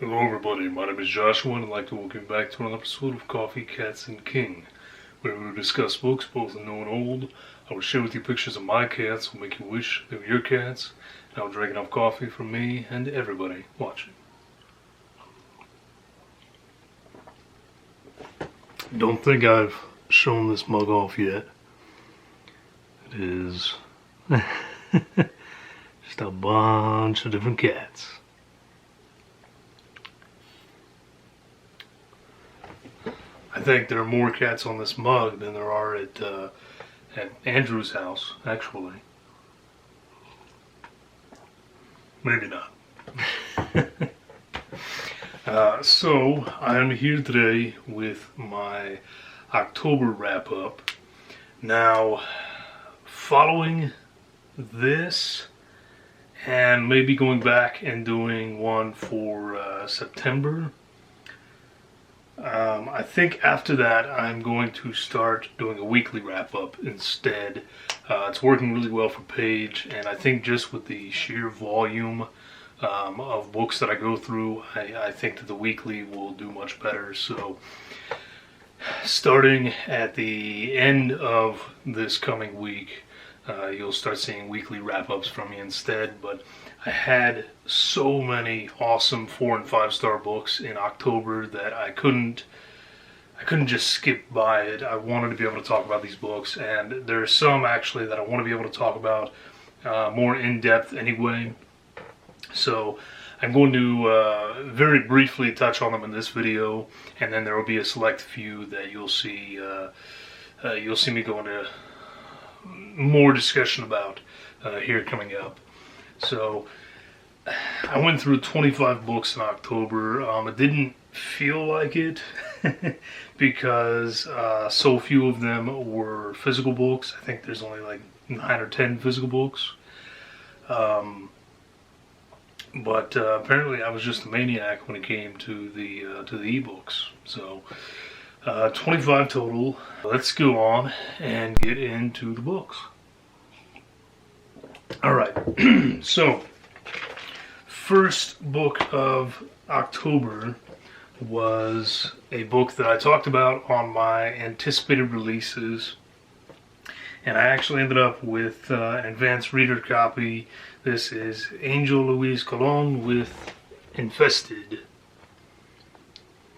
Hello everybody, my name is Joshua and I'd like to welcome you back to another episode of Coffee, Cats, and King, where we will discuss books both new and old. I will share with you pictures of my cats who make you wish they were your cats, and I will drink enough coffee for me and everybody watching. Don't think I've shown this mug off yet. It is just a bunch of different cats. I think there are more cats on this mug than there are at Andrew's house, actually. Maybe not. So, I'm here today with my October wrap-up. Now, following this, and maybe going back and doing one for September, I think after that I'm going to start doing a weekly wrap-up instead. It's working really well for Paige, and I think just with the sheer volume of books that I go through, I think that the weekly will do much better. So starting at the end of this coming week, you'll start seeing weekly wrap-ups from me instead. But I had so many awesome 4- and 5-star books in October that I couldn't just skip by it. I wanted to be able to talk about these books, and there are some actually that I want to be able to talk about more in depth anyway. So I'm going to very briefly touch on them in this video, and then there will be a select few that you'll see me go into more discussion about here coming up. So I went through 25 books in October. It didn't feel like it because so few of them were physical books. I think there's only like 9 or 10 physical books. But apparently I was just a maniac when it came to the ebooks. So 25 total. Let's go on and get into the books. Alright, so first book of October was a book that I talked about on my anticipated releases, and I actually ended up with an advanced reader copy. This is Angel Louise Cologne with Infested.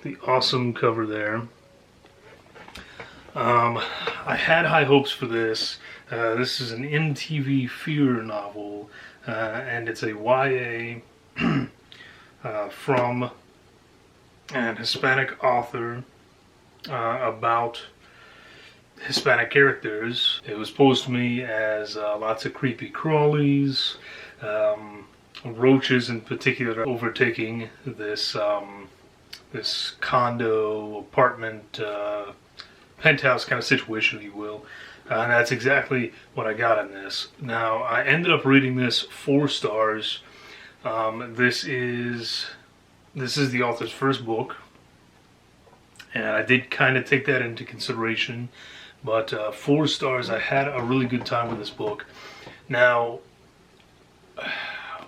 The awesome cover there. I had high hopes for this. This is an MTV Fear novel, and it's a YA from an Hispanic author about Hispanic characters. It was posed to me as lots of creepy crawlies, roaches in particular overtaking this this condo, apartment, penthouse kind of situation, if you will. And that's exactly what I got in this. Now, I ended up reading this 4 stars. This is the author's first book, and I did kind of take that into consideration. But 4 stars. I had a really good time with this book. Now,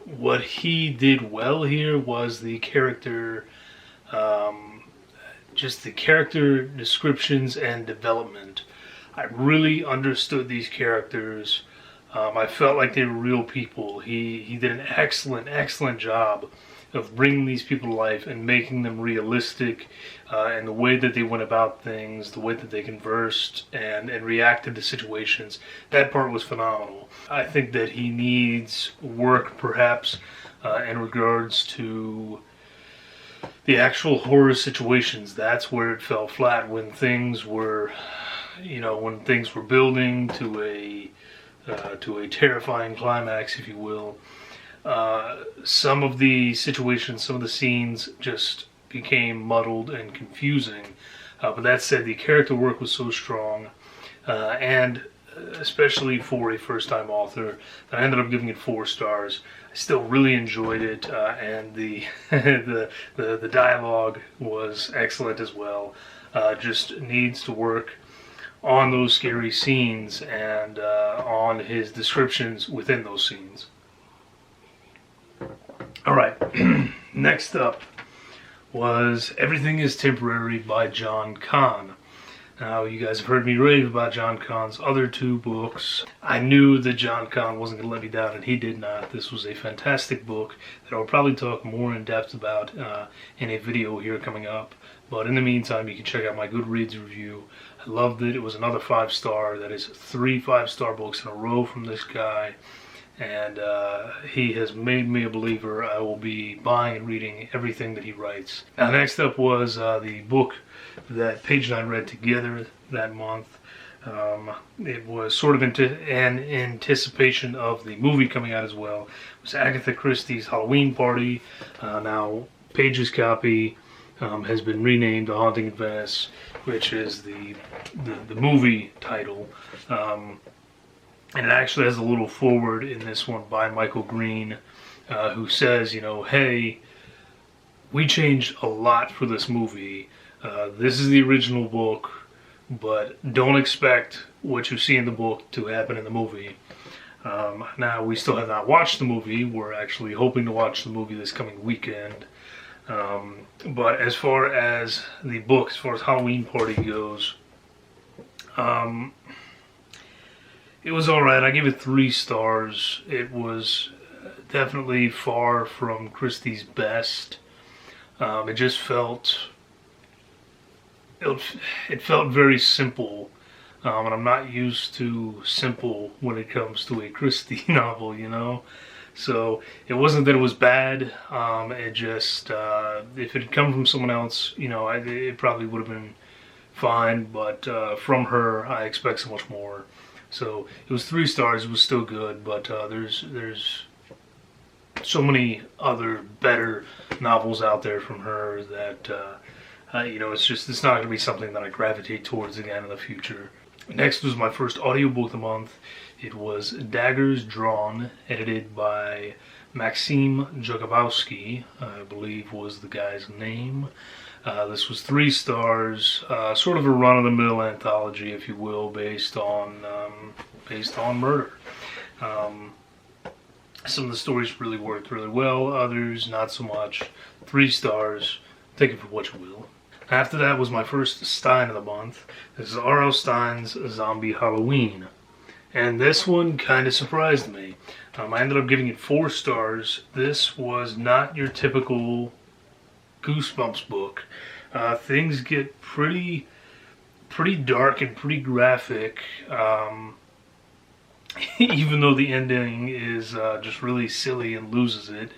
what he did well here was the character, just the character descriptions and development. I really understood these characters. I felt like they were real people. He did an excellent job of bringing these people to life and making them realistic, and the way that they went about things, the way that they conversed and reacted to situations. That part was phenomenal. I think that he needs work, perhaps, in regards to the actual horror situations. That's where it fell flat, when things were, when things were building to a terrifying climax, if you will. Some of the situations, some of the scenes just became muddled and confusing. But that said, the character work was so strong, and especially for a first-time author, that I ended up giving it 4 stars. I still really enjoyed it, and the the dialogue was excellent as well. Just needs to work on those scary scenes and on his descriptions within those scenes. Alright, next up was Everything is Temporary by John Kahn. Now, you guys have heard me rave about John Kahn's other two books. I knew that John Kahn wasn't going to let me down, and he did not. This was a fantastic book that I'll probably talk more in depth about in a video here coming up. But in the meantime, you can check out my Goodreads review. I loved it. It was another 5-star. That is 3 5-star books in a row from this guy. And he has made me a believer. I will be buying and reading everything that he writes. Now, next up was the book that Paige and I read together that month. It was sort of an anticipation of the movie coming out as well. It was Agatha Christie's Halloween Party. Now, Paige's copy has been renamed A Haunting in Venice, which is the movie title. And it actually has a little foreword in this one by Michael Green, who says, you know, hey, we changed a lot for this movie. This is the original book, but don't expect what you see in the book to happen in the movie. Now, we still have not watched the movie. We're actually hoping to watch the movie this coming weekend. But as far as the book, as far as Halloween Party goes, it was alright. I gave it 3 stars. It was definitely far from Christie's best. It just felt... It felt very simple. And I'm not used to simple when it comes to a Christie novel, you know? So, it wasn't that it was bad. It just... if it had come from someone else, you know, it probably would have been fine. But from her, I expect so much more. So it was 3 stars. It was still good, but there's so many other better novels out there from her that you know, it's not going to be something that I gravitate towards again in the future. Next was my first audiobook of the month. It was Daggers Drawn, edited by Maxim Jakubowski, I believe was the guy's name. This was 3 stars, sort of a run-of-the-mill anthology, if you will, based on murder. Some of the stories really worked really well, others not so much. 3 stars, take it for what you will. After that was my first Stein of the month. This is R.L. Stein's Zombie Halloween. And this one kind of surprised me. I ended up giving it 4 stars. This was not your typical Goosebumps book. Things get pretty dark and pretty graphic, even though the ending is just really silly and loses it.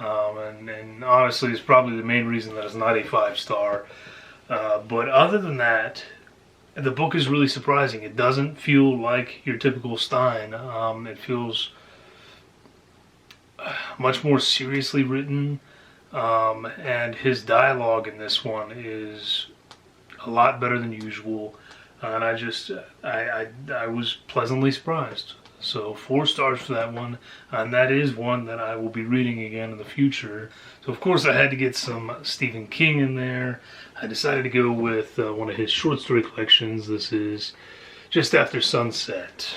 And honestly, it's probably the main reason that it's not a 5-star. But other than that, the book is really surprising. It doesn't feel like your typical Stein. It feels much more seriously written. And his dialogue in this one is a lot better than usual, and I was pleasantly surprised. So 4 stars for that one, and that is one that I will be reading again in the future. So of course I had to get some Stephen King in there. I decided to go with one of his short story collections. This is Just After Sunset,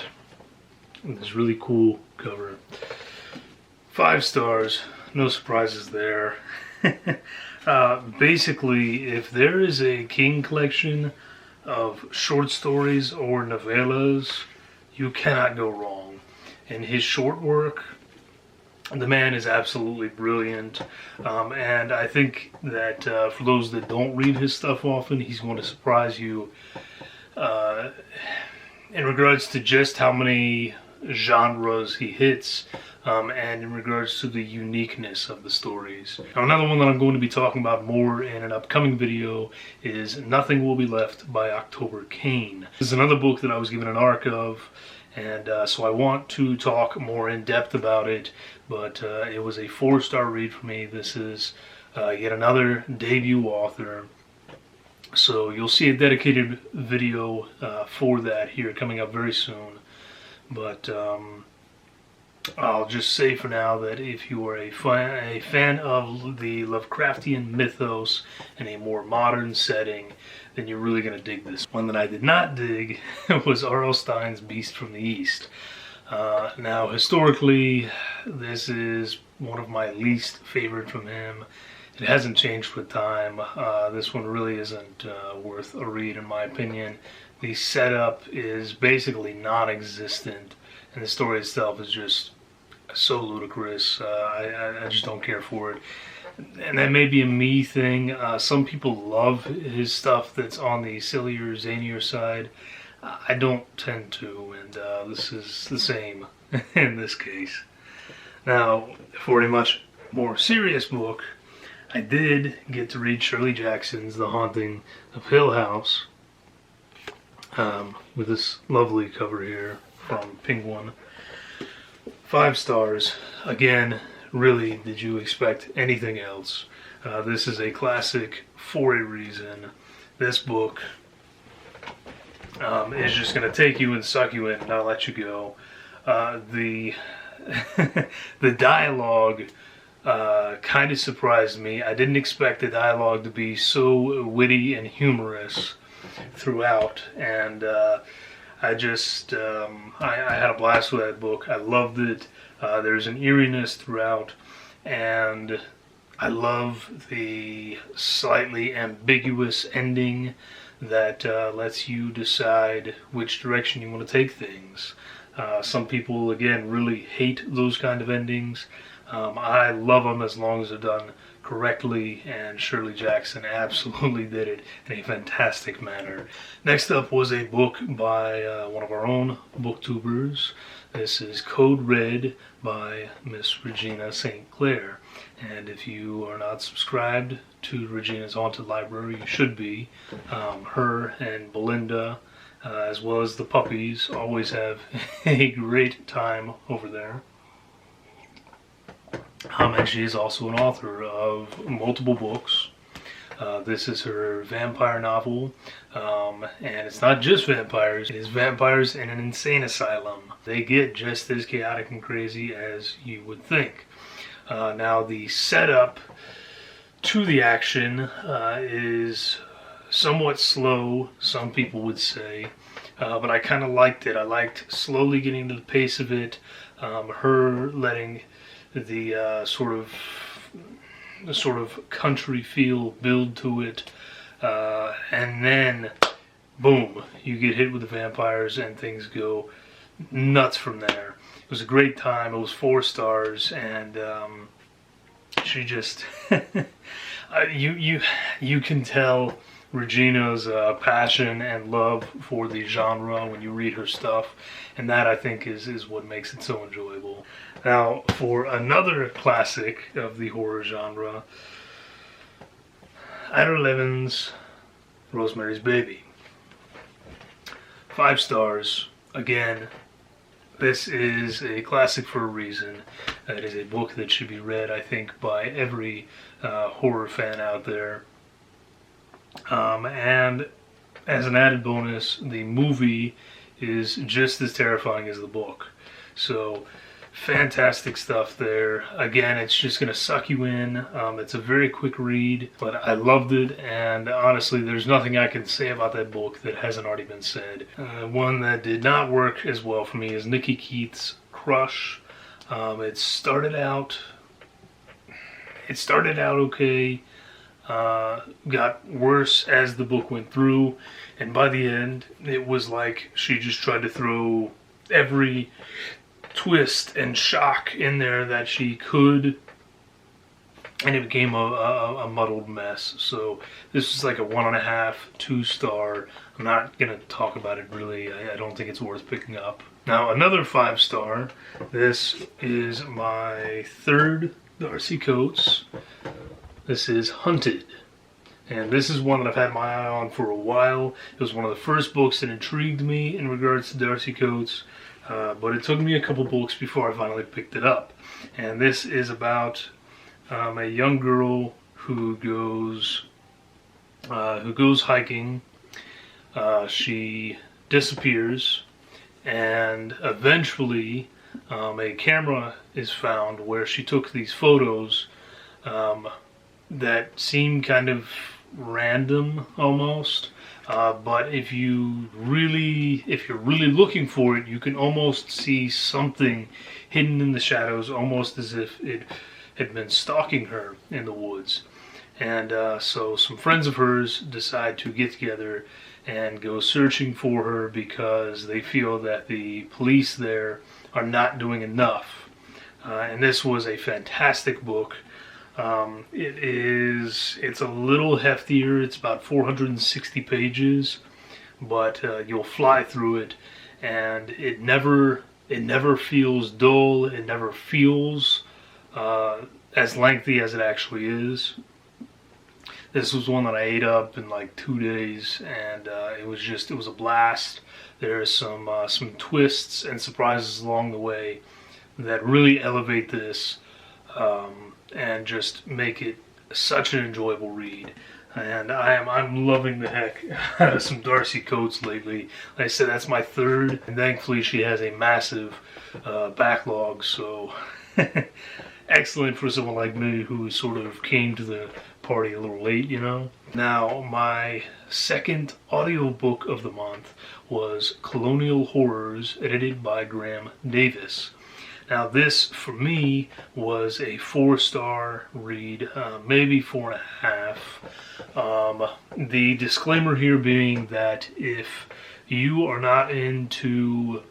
and this really cool cover. 5 stars. No surprises there. Basically, if there is a King collection of short stories or novellas, you cannot go wrong. In his short work, the man is absolutely brilliant. And I think that for those that don't read his stuff often, he's going to surprise you in regards to just how many genres he hits. And in regards to the uniqueness of the stories. Now, another one that I'm going to be talking about more in an upcoming video is Nothing Will Be Left by October Kane. This is another book that I was given an arc of, and so I want to talk more in depth about it, but it was a 4-star read for me. This is yet another debut author. So you'll see a dedicated video for that here coming up very soon. But I'll just say for now that if you are a fan of the Lovecraftian mythos in a more modern setting, then you're really going to dig this. One that I did not dig was R.L. Stein's Beast from the East. Now, historically, this is one of my least favorite from him. it hasn't changed with time. This one really isn't worth a read, in my opinion. The setup is basically non-existent, and the story itself is just so ludicrous. I just don't care for it. And that may be a me thing. Some people love his stuff that's on the sillier, zanier side. I don't tend to, and this is the same in this case. Now, for a much more serious book, I did get to read Shirley Jackson's The Haunting of Hill House, with this lovely cover here from Penguin. 5 stars. Again, really, did you expect anything else? This is a classic for a reason. This book is just going to take you and suck you in and not let you go. The dialogue kind of surprised me. I didn't expect the dialogue to be so witty and humorous throughout, and I just I had a blast with that book. I loved it. There's an eeriness throughout, and I love the slightly ambiguous ending that lets you decide which direction you want to take things. Some people, again, really hate those kind of endings. I love them as long as they're done correctly, and Shirley Jackson absolutely did it in a fantastic manner. Next up was a book by one of our own booktubers. This is Code Red by Miss Regina St. Clair. And if you are not subscribed to Regina's Haunted Library, you should be. Her and Belinda, as well as the puppies, always have a great time over there. And she is also an author of multiple books. This is her vampire novel, and it's not just vampires, it is vampires in an insane asylum. They get just as chaotic and crazy as you would think. Now, the setup to the action is somewhat slow, some people would say, but I kind of liked it. I liked slowly getting to the pace of it, her letting the sort of country feel build to it, and then boom, you get hit with the vampires and things go nuts from there. It was a great time. It was 4 stars, and she just you can tell Regina's passion and love for the genre when you read her stuff, and that, I think, is what makes it so enjoyable. Now, for another classic of the horror genre, Ida Levin's Rosemary's Baby. 5 stars. Again, this is a classic for a reason. It is a book that should be read, I think, by every horror fan out there. And as an added bonus, the movie is just as terrifying as the book. So, fantastic stuff there. Again, it's just going to suck you in. It's a very quick read, but I loved it, and honestly, there's nothing I can say about that book that hasn't already been said. One that did not work as well for me is Nikki Keith's Crush. It started out okay, got worse as the book went through, and by the end, it was like she just tried to throw every twist and shock in there that she could, and it became a muddled mess. So this is like a 1.5, 2 star. I'm not gonna talk about it really. I don't think it's worth picking up. Now, another 5 star. This is my 3rd Darcy Coates. This is Hunted, and this is one that I've had my eye on for a while. It was one of the first books that intrigued me in regards to Darcy Coates. But it took me a couple books before I finally picked it up. And this is about a young girl who goes hiking. She disappears, and eventually a camera is found where she took these photos that seem kind of random almost. But if you're really looking for it, you can almost see something hidden in the shadows, almost as if it had been stalking her in the woods. And so some friends of hers decide to get together and go searching for her because they feel that the police there are not doing enough. And this was a fantastic book. It's a little heftier. It's about 460 pages, but you'll fly through it, and it never feels dull. It never feels as lengthy as it actually is. This was one that I ate up in like 2 days, and it was a blast. There's some twists and surprises along the way that really elevate this and just make it such an enjoyable read. And I'm loving the heck out of some Darcy Coates lately. Like I said, that's my third, and thankfully she has a massive backlog. So excellent for someone like me who sort of came to the party a little late, you know. Now, my second audiobook of the month was Colonial Horrors, edited by Graham Davis. Now, this for me was a 4-star read, maybe 4.5. The disclaimer here being that if you are not into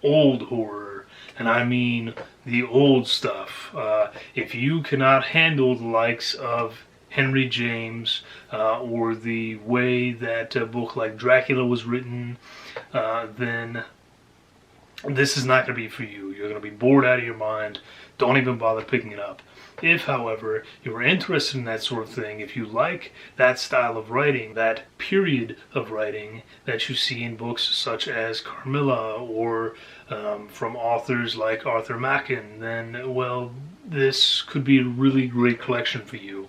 old horror, and I mean the old stuff, if you cannot handle the likes of Henry James or the way that a book like Dracula was written, then this is not going to be for you. You're going to be bored out of your mind. Don't even bother picking it up. If, however, you're interested in that sort of thing, if you like that style of writing, that period of writing that you see in books such as Carmilla or from authors like Arthur Machen, then, well, this could be a really great collection for you.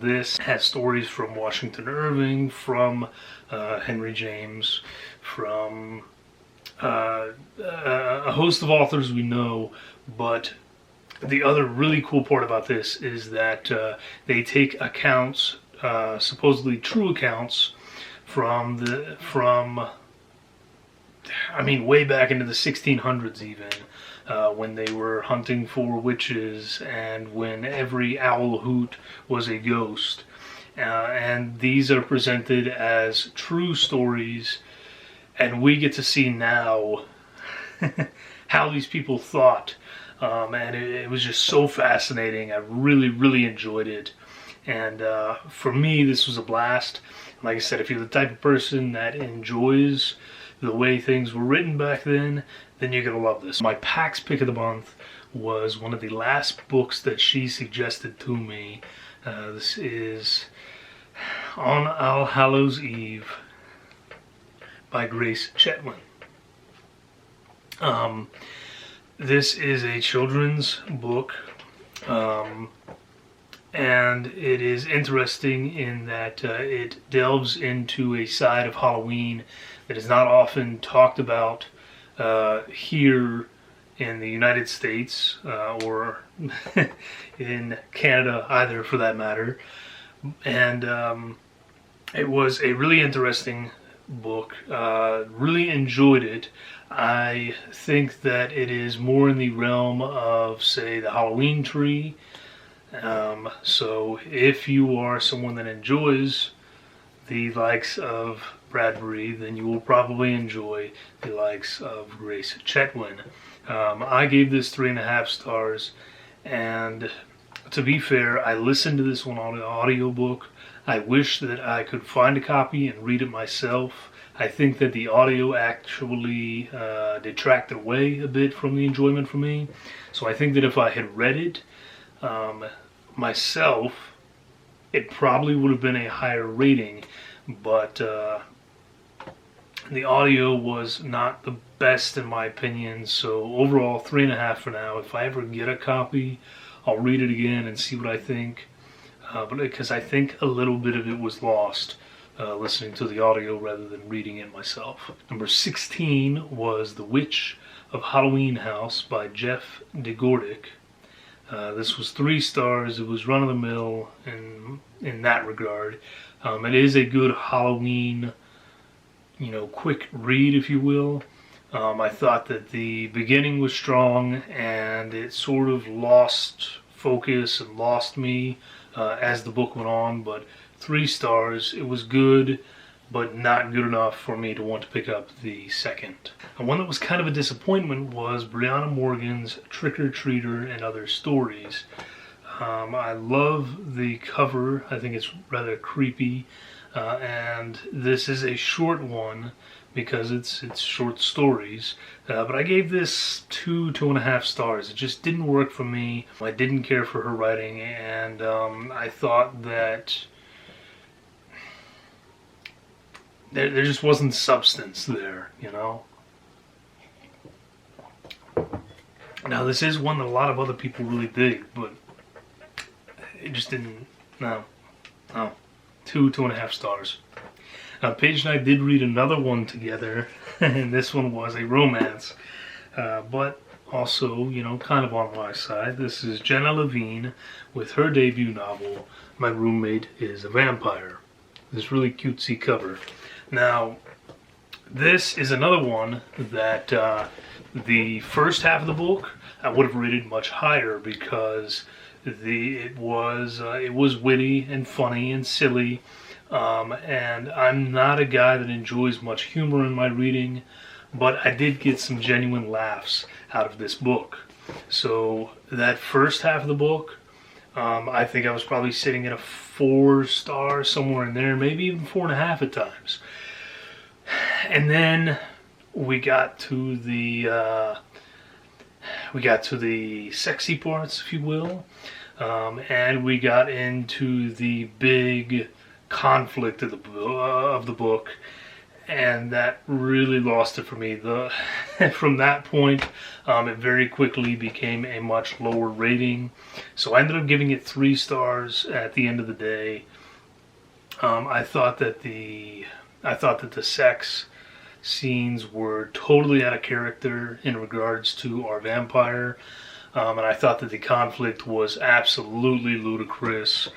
This has stories from Washington Irving, from Henry James, from a host of authors we know, but the other really cool part about this is that they take accounts, supposedly true accounts, from way back into the 1600s even, when they were hunting for witches and when every owl hoot was a ghost. And these are presented as true stories, and we get to see now how these people thought. And it was just so fascinating. I really, really enjoyed it. And for me, this was a blast. Like I said, if you're the type of person that enjoys the way things were written back then you're going to love this. My PAX pick of the month was one of the last books that she suggested to me. This is On All Hallows Eve by Grace Chetwynd. This is a children's book, and it is interesting in that it delves into a side of Halloween that is not often talked about here in the United States or in Canada either, for that matter. And it was a really interesting book. Really enjoyed it. I think that it is more in the realm of, say, the Halloween tree. So if you are someone that enjoys the likes of Bradbury, then you will probably enjoy the likes of Grace Chetwynd. I gave this 3.5 stars, and to be fair, I listened to this one on an audiobook. I wish that I could find a copy and read it myself. I think that the audio actually detracted away a bit from the enjoyment for me. So I think that if I had read it myself, it probably would have been a higher rating. But the audio was not the best in my opinion. So overall, 3.5 for now. If I ever get a copy, I'll read it again and see what I think. But because I think a little bit of it was lost listening to the audio rather than reading it myself. Number 16 was The Witch of Halloween House by Jeff DeGordick. This was 3 stars. It was run-of-the-mill in that regard. It is a good Halloween, quick read, if you will. I thought that the beginning was strong, and it sort of lost focus and lost me as the book went on, but 3 stars. It was good, but not good enough for me to want to pick up the second. And one that was kind of a disappointment was Brianna Morgan's Trick or Treater and Other Stories. I love the cover. I think it's rather creepy, and this is a short one because it's short stories. But I gave this 2.5 stars. It just didn't work for me. I didn't care for her writing, and I thought that there just wasn't substance there, you know? Now, this is one that a lot of other people really dig, but it just didn't, no. 2.5 stars. Now, Paige and I did read another one together, and this one was a romance, but also, you know, kind of on my side. This is Jenna Levine with her debut novel, My Roommate is a Vampire. This really cutesy cover. Now, this is another one that the first half of the book I would have rated much higher because it was witty and funny and silly, and I'm not a guy that enjoys much humor in my reading, but I did get some genuine laughs out of this book. So that first half of the book, I think I was probably sitting at a 4 star, somewhere in there, maybe even 4.5 at times. And then we got to the sexy parts, if you will, and we got into the big conflict of the book, and that really lost it for me. From that point, it very quickly became a much lower rating, so I ended up giving it 3 stars at the end of the day. I thought that the sex scenes were totally out of character in regards to our vampire, and I thought that the conflict was absolutely ludicrous.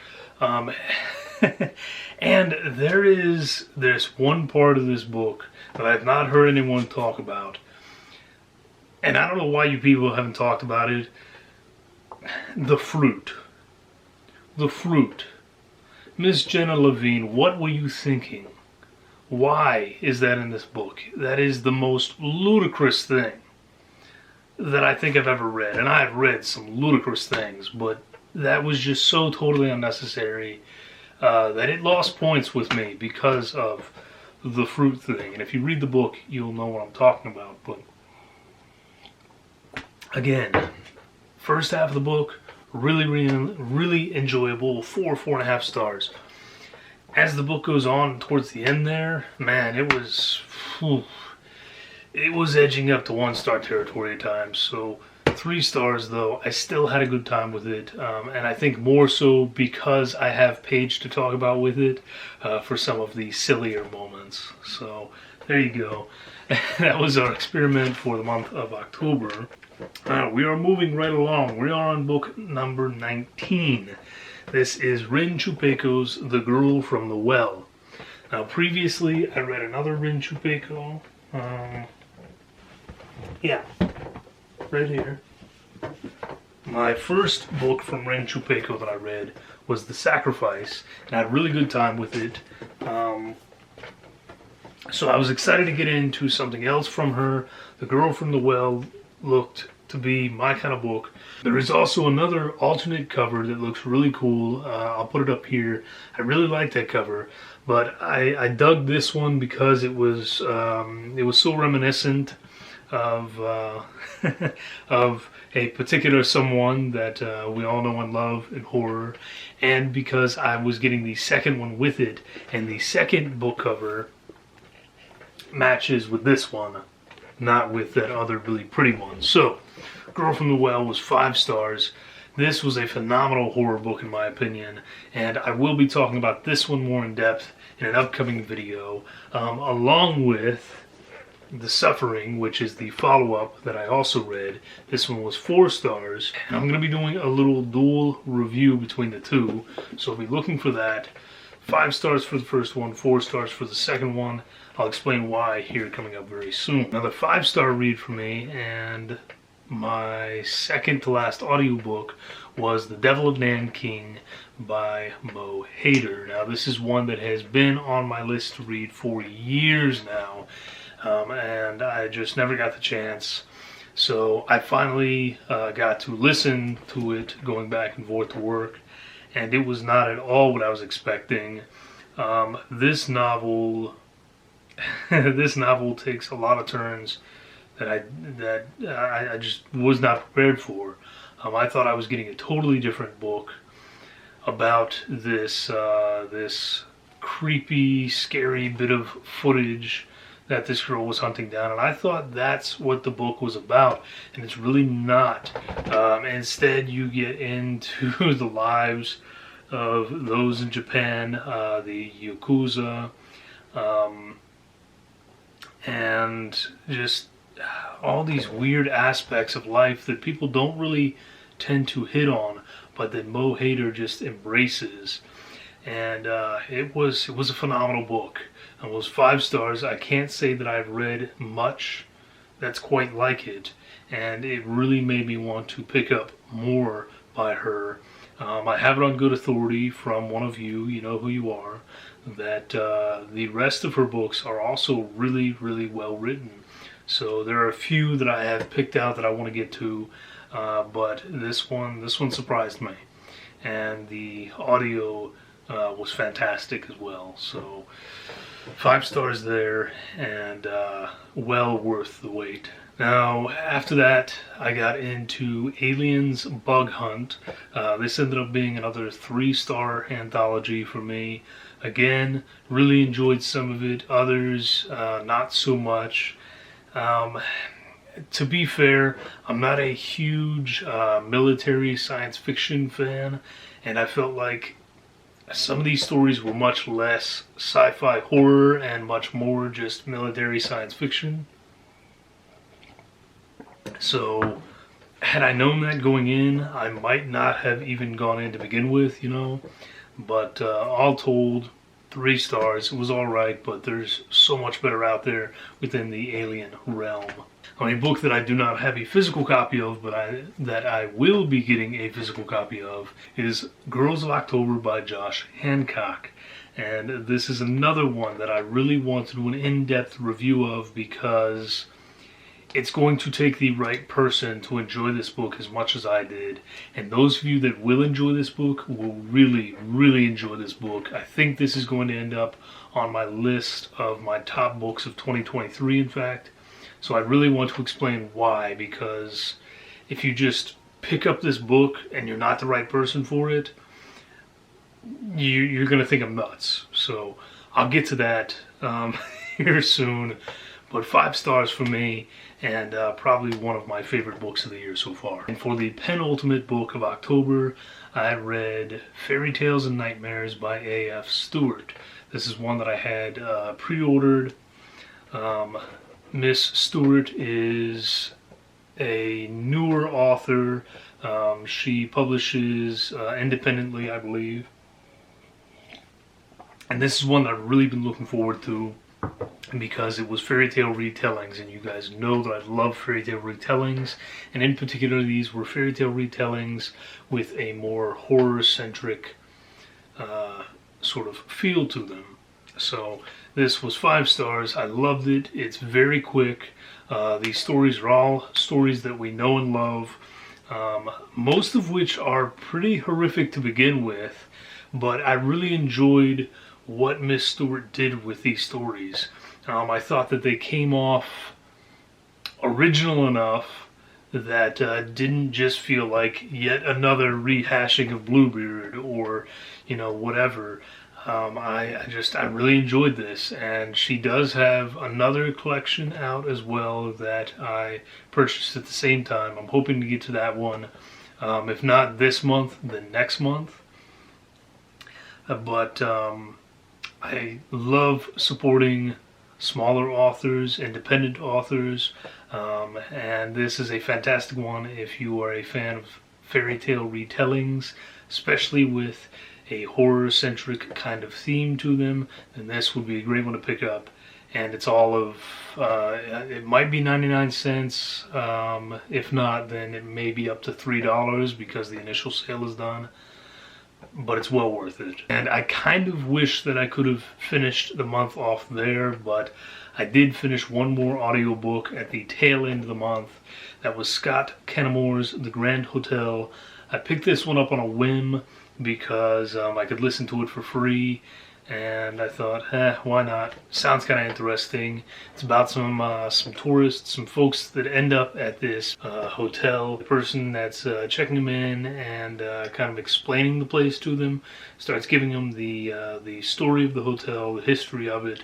And there's one part of this book that I've not heard anyone talk about, and I don't know why you people haven't talked about it. The fruit. Miss Jenna Levine, what were you thinking? Why is that in this book? That is the most ludicrous thing that I think I've ever read. And I've read some ludicrous things, but that was just so totally unnecessary that it lost points with me because of the fruit thing. And if you read the book, you'll know what I'm talking about. But again, first half of the book, really enjoyable, 4.5 stars. As the book goes on towards the end there, man, it was edging up to 1-star territory at times. So 3 stars, though. I still had a good time with it, and I think more so because I have Paige to talk about with it for some of the sillier moments. So there you go. That was our experiment for the month of October. We are moving right along. We are on book number 19. This is Rin Chupeco's The Girl from the Well. Now, previously, I read another Rin Chupeco. Yeah, right here. My first book from Rin Chupeco that I read was The Sacrifice, and I had a really good time with it. So I was excited to get into something else from her. The Girl from the Well looked to be my kind of book. There is also another alternate cover that looks really cool. I'll put it up here. I really like that cover, but I dug this one because it was so reminiscent of of a particular someone that we all know and love in horror, and because I was getting the second one with it, and the second book cover matches with this one, not with that other really pretty one. So, Girl from the Well was 5 stars. This was a phenomenal horror book in my opinion, and I will be talking about this one more in depth in an upcoming video, along with The Suffering, which is the follow-up that I also read. This one was 4 stars, and I'm going to be doing a little dual review between the two, so I'll be looking for that. 5 stars for the first one, 4 stars for the second one. I'll explain why here coming up very soon. Another 5-star read for me, and my second to last audiobook was The Devil of Nan King by Mo Hader. Now, this is one that has been on my list to read for years now, and I just never got the chance. So I finally got to listen to it going back and forth to work, and it was not at all what I was expecting. This novel takes a lot of turns that I just was not prepared for. I thought I was getting a totally different book about this creepy, scary bit of footage that this girl was hunting down, and I thought that's what the book was about, and it's really not. Instead, you get into the lives of those in Japan, the Yakuza, and just all these weird aspects of life that people don't really tend to hit on, but that Mo Hader just embraces. And it was a phenomenal book. It was 5 stars. I can't say that I've read much that's quite like it, and it really made me want to pick up more by her. I have it on good authority from one of you, you know who you are, that the rest of her books are also really, really well written. So there are a few that I have picked out that I want to get to, but this one surprised me, and the audio was fantastic as well. So 5 stars there, and well worth the wait. Now, after that, I got into Aliens Bug Hunt. This ended up being another 3-star anthology for me. Again, really enjoyed some of it, others not so much. To be fair, I'm not a huge military science fiction fan, and I felt like some of these stories were much less sci-fi horror and much more just military science fiction. So, had I known that going in, I might not have even gone in to begin with, you know. But all told, 3 stars. It was alright, but there's so much better out there within the alien realm. A book that I do not have a physical copy of, but that I will be getting a physical copy of, is Girls of October by Josh Hancock. And this is another one that I really want to do an in-depth review of, because it's going to take the right person to enjoy this book as much as I did. And those of you that will enjoy this book will really, really enjoy this book. I think this is going to end up on my list of my top books of 2023, in fact. So I really want to explain why, because if you just pick up this book and you're not the right person for it, you're going to think I'm nuts. So I'll get to that here soon. But 5 stars for me, and probably one of my favorite books of the year so far. And for the penultimate book of October, I read Fairy Tales and Nightmares by A.F. Stewart. This is one that I had pre-ordered. Miss Stewart is a newer author. She publishes independently, I believe. And this is one that I've really been looking forward to, because it was fairy tale retellings, and you guys know that I love fairy tale retellings, and in particular these were fairy tale retellings with a more horror-centric sort of feel to them. So this was 5 stars. I loved it. It's very quick. These stories are all stories that we know and love, most of which are pretty horrific to begin with, but I really enjoyed what Miss Stewart did with these stories. I thought that they came off original enough that didn't just feel like yet another rehashing of Bluebeard or, you know, whatever. I really enjoyed this, and she does have another collection out as well that I purchased at the same time. I'm hoping to get to that one, if not this month, then next month. But I love supporting smaller authors, independent authors, and this is a fantastic one if you are a fan of fairy tale retellings, especially with a horror-centric kind of theme to them. Then this would be a great one to pick up. and it's all of, it might be 99 cents. If not, then it may be up to $3 because the initial sale is done. But it's well worth it. And I kind of wish that I could have finished the month off there, but I did finish one more audiobook at the tail end of the month. That was Scott Kenor's The Grand Hotel. I picked this one up on a whim because I could listen to it for free, and I thought, why not? Sounds kind of interesting. It's about some tourists, some folks that end up at this hotel. The person that's checking them in and kind of explaining the place to them starts giving them the story of the hotel, the history of it,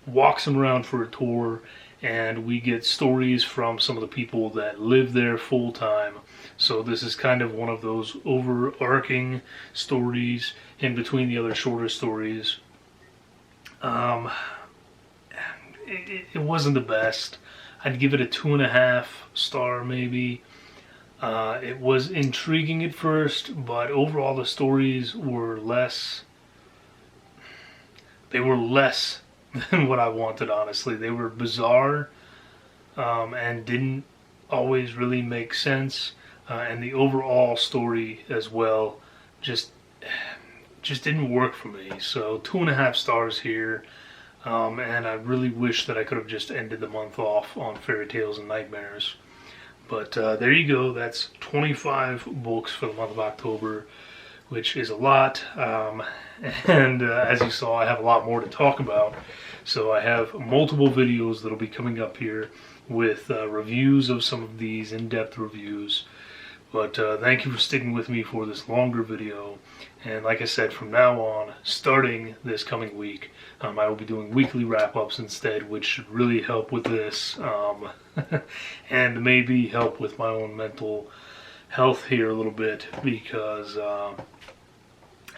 walks them around for a tour, and we get stories from some of the people that live there full time. So this is kind of one of those overarching stories in between the other shorter stories. It wasn't the best. I'd give it a 2.5 star maybe. It was intriguing at first, but overall the stories were less. They were less than what I wanted, honestly. They were bizarre and didn't always really make sense. And the overall story as well just didn't work for me. So 2.5 stars here. And I really wish that I could have just ended the month off on Fairy Tales and Nightmares. But there you go. That's 25 books for the month of October, which is a lot. And as you saw, I have a lot more to talk about. So I have multiple videos that'll be coming up here with reviews of some of these, in-depth reviews. But thank you for sticking with me for this longer video. And like I said, from now on, starting this coming week, I will be doing weekly wrap-ups instead, which should really help with this, and maybe help with my own mental health here a little bit, because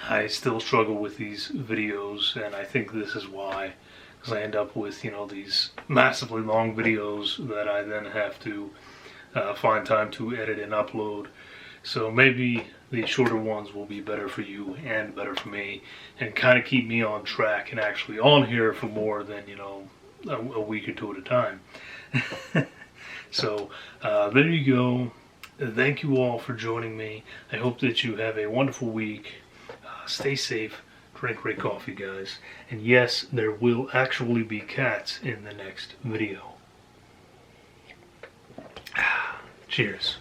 I still struggle with these videos, and I think this is why. Because I end up with, these massively long videos that I then have to find time to edit and upload. So maybe the shorter ones will be better for you and better for me, and kind of keep me on track and actually on here for more than, a week or two at a time. So there you go. Thank you all for joining me. I hope that you have a wonderful week. Stay safe. Drink great coffee, guys. And yes, there will actually be cats in the next video. Cheers.